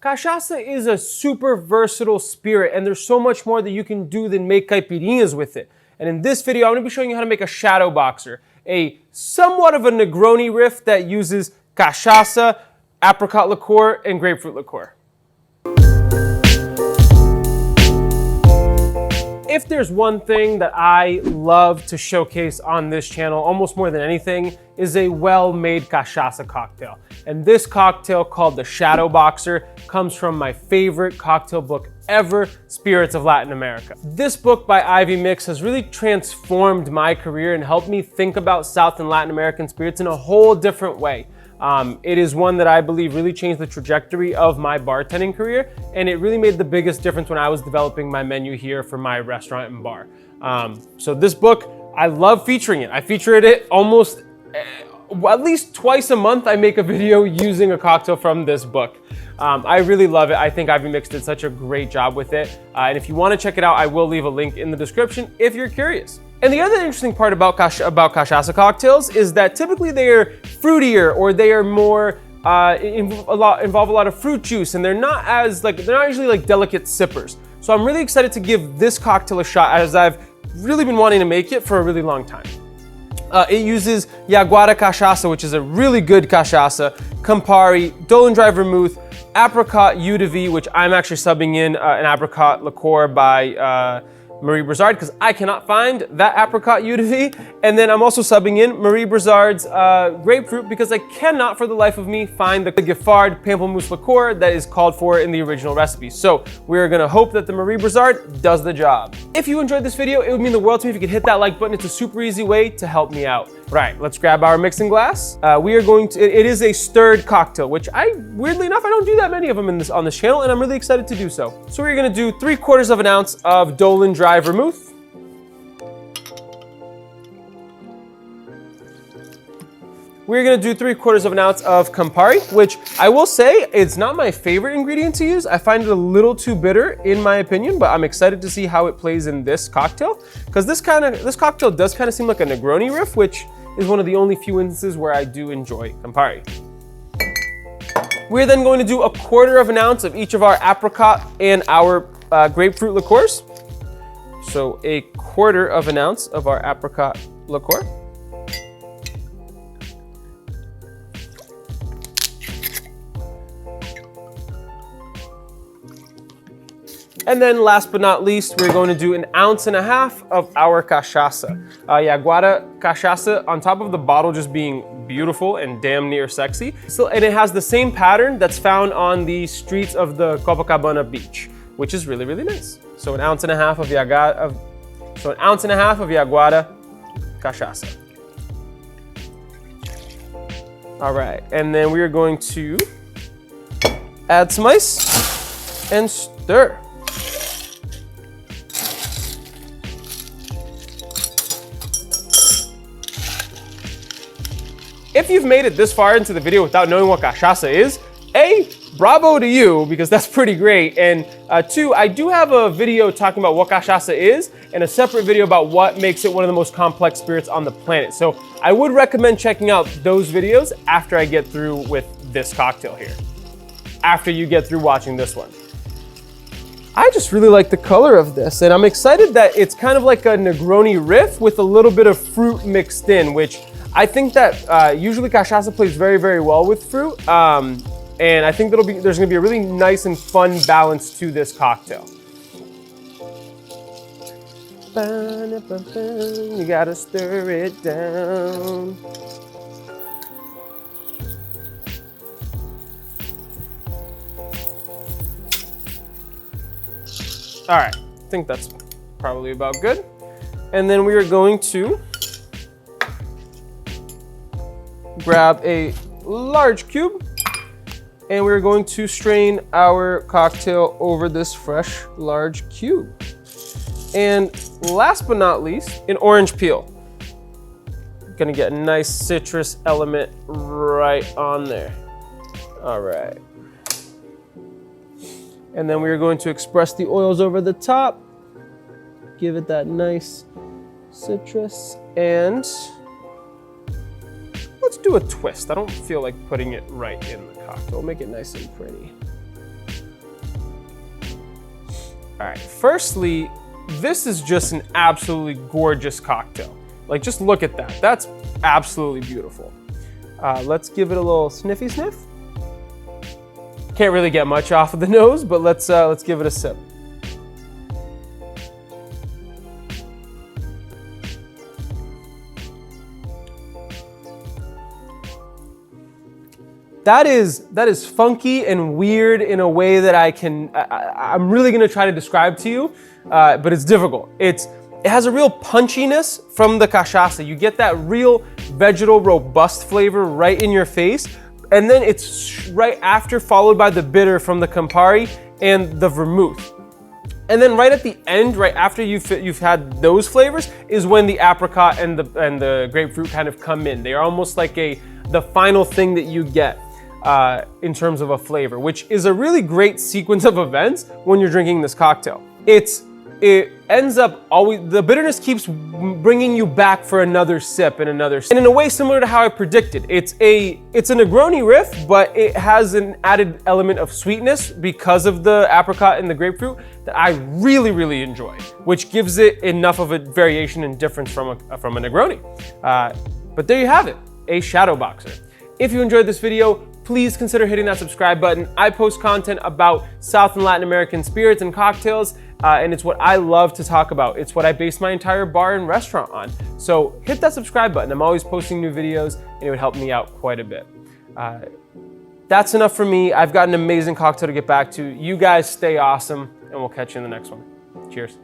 Cachaça is a super versatile spirit, and there's so much more that you can do than make caipirinhas with it. And in this video, I'm going to be showing you how to make a shadow boxer, a somewhat of a Negroni riff that uses cachaça, apricot liqueur, and grapefruit liqueur. If there's one thing that I love to showcase on this channel, almost more than anything, is a well-made cachaça cocktail. And this cocktail, called the Shadow Boxer, comes from my favorite cocktail book ever, Spirits of Latin America. This book by Ivy Mix has really transformed my career and helped me think about South and Latin American spirits in a whole different way. It is one that I believe really changed the trajectory of my bartending career, and it really made the biggest difference when I was developing my menu here for my restaurant and bar. So this book, I love featuring it. I feature it almost at least twice a month. I make a video using a cocktail from this book. I really love it. I think Ivy Mix did such a great job with it. And if you want to check it out, I will leave a link in the description if you're curious. And the other interesting part about cachaça cocktails is that typically they are fruitier, or they are more involve a lot of fruit juice, and they're not usually like delicate sippers. So I'm really excited to give this cocktail a shot, as I've really been wanting to make it for a really long time. It uses Yaguara cachaça, which is a really good cachaça, Campari, Dolan Dry Vermouth, Apricot Eau de Vie, which I'm actually subbing in an apricot liqueur by Marie Brizard, because I cannot find that apricot Eau de Vie. And then I'm also subbing in Marie Brizard's grapefruit, because I cannot for the life of me find the Giffard pamplemousse liqueur that is called for in the original recipe. So we're gonna hope that the Marie Brizard does the job. If you enjoyed this video, it would mean the world to me if you could hit that like button. It's a super easy way to help me out. Right, let's grab our mixing glass. It is a stirred cocktail, which weirdly enough, I don't do that many of them on this channel, and I'm really excited to do so. So we're gonna do 3/4 of an ounce of Dolan Dry Vermouth. We're gonna do 3/4 of an ounce of Campari, which I will say, it's not my favorite ingredient to use. I find it a little too bitter in my opinion, but I'm excited to see how it plays in this cocktail, because this cocktail does kind of seem like a Negroni riff, which is one of the only few instances where I do enjoy Campari. We're then going to do 1/4 of an ounce of each of our apricot and our grapefruit liqueurs. So 1/4 of an ounce of our apricot liqueur. And then last but not least, we're going to do 1.5 ounces of our cachaça. Yaguara cachaça, on top of the bottle just being beautiful and damn near sexy. And it has the same pattern that's found on the streets of the Copacabana beach, which is really, really nice. So 1.5 ounces of Yaguara cachaça. All right, and then we are going to add some ice and stir. If you've made it this far into the video without knowing what cachaça is, A, bravo to you, because that's pretty great. And 2, I do have a video talking about what cachaça is, and a separate video about what makes it one of the most complex spirits on the planet. So I would recommend checking out those videos after I get through with this cocktail here, after you get through watching this one. I just really like the color of this, and I'm excited that it's kind of like a Negroni riff with a little bit of fruit mixed in, which I think that usually cachaça plays very, very well with fruit, and I think there's gonna be a really nice and fun balance to this cocktail. You gotta stir it down. All right, I think that's probably about good. And then we are going to grab a large cube, and we're going to strain our cocktail over this fresh large cube. And last but not least, an orange peel. Gonna get a nice citrus element right on there. All right. And then we're going to express the oils over the top, give it that nice citrus, and let's do a twist. I don't feel like putting it right in the cocktail. Make it nice and pretty. All right, firstly, this is just an absolutely gorgeous cocktail. Like, just look at that. That's absolutely beautiful. Let's give it a little sniffy sniff. Can't really get much off of the nose, but let's give it a sip. That is funky and weird in a way that I'm really gonna try to describe to you, but it's difficult. It has a real punchiness from the cachaça. You get that real vegetal robust flavor right in your face, and then it's right after followed by the bitter from the Campari and the Vermouth. And then right at the end, right after you've had those flavors, is when the apricot and the grapefruit kind of come in. They are almost like the final thing that you get in terms of a flavor, which is a really great sequence of events when you're drinking this cocktail. It ends up always, the bitterness keeps bringing you back for another sip and another sip. And in a way similar to how I predicted, it's a Negroni riff, but it has an added element of sweetness because of the apricot and the grapefruit that I really, really enjoy, which gives it enough of a variation and difference from a Negroni. But there you have it, a shadow boxer. If you enjoyed this video, please consider hitting that subscribe button. I post content about South and Latin American spirits and cocktails, and it's what I love to talk about. It's what I base my entire bar and restaurant on. So hit that subscribe button. I'm always posting new videos, and it would help me out quite a bit. That's enough for me. I've got an amazing cocktail to get back to. You guys stay awesome, and we'll catch you in the next one. Cheers.